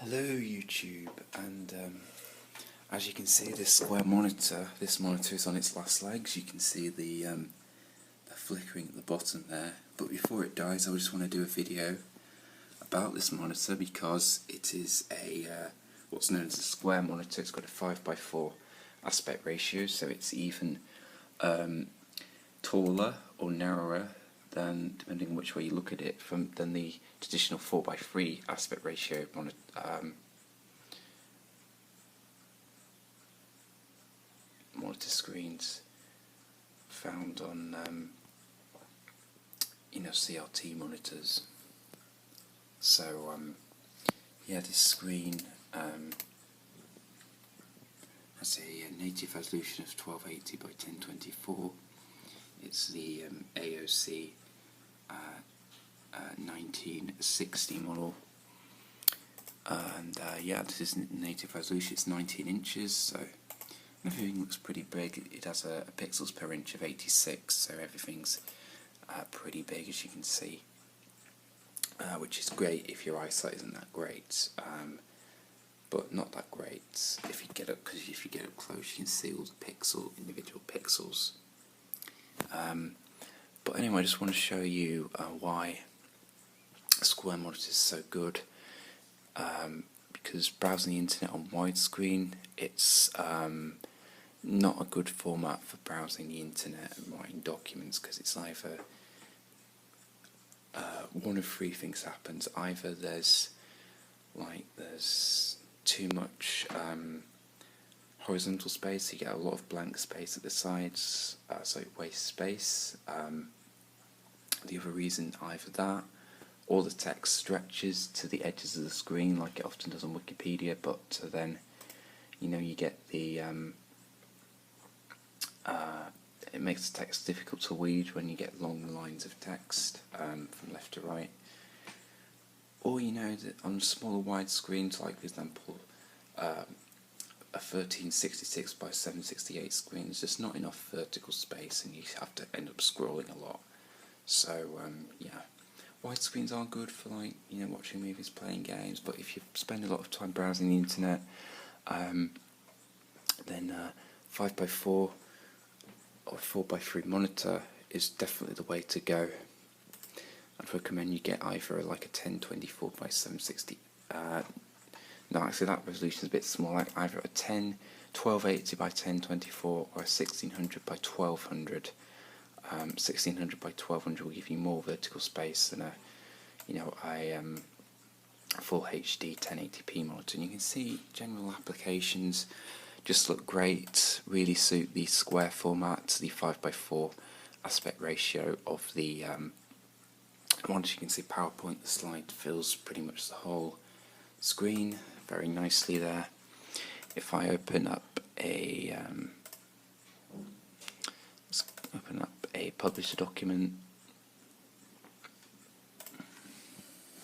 Hello YouTube, and as you can see, this monitor is on its last legs. You can see the flickering at the bottom there. But before it dies, I just want to do a video about this monitor because it is a what's known as a square monitor. It's got a 5:4 aspect ratio, so it's even taller or narrower than, depending on which way you look at it, than the traditional 4:3 aspect ratio monitor screens found on CRT monitors. So yeah, this screen has a native resolution of 1280 by 1024. It's the AOC 1960 model, and yeah, this is native resolution. It's 19 inches, so everything looks pretty big. It has a pixels per inch of 86, so everything's pretty big, as you can see, which is great if your eyesight isn't that great, but not that great if you get up, because if you get up close, you can see all the individual pixels. But anyway, I just want to show you why square monitor is so good. Because browsing the internet on widescreen, it's not a good format for browsing the internet and writing documents, because it's either one of three things happens. Either there's too much horizontal space, you get a lot of blank space at the sides, so it wastes space. The other reason, either that, or the text stretches to the edges of the screen, like it often does on Wikipedia, but then you get the it makes the text difficult to read when you get long lines of text from left to right. Or that on smaller wide screens, like for example a 1366 by 768 screen, there's just not enough vertical space, and you have to end up scrolling a lot. So yeah, wide screens are good for watching movies, playing games, but if you spend a lot of time browsing the internet, then 5:4 or 4:3 monitor is definitely the way to go. I'd recommend you get either like a 1024 by 760. No, actually that resolution is a bit small. Like either a 1280 by 1024 or a 1600 by 1200. 1600 by 1200 will give you more vertical space than a full HD 1080p monitor. And you can see general applications just look great, really suit the square format, the 5:4 aspect ratio of the once you can see PowerPoint, the slide fills pretty much the whole screen very nicely there. If I open up a publish a document,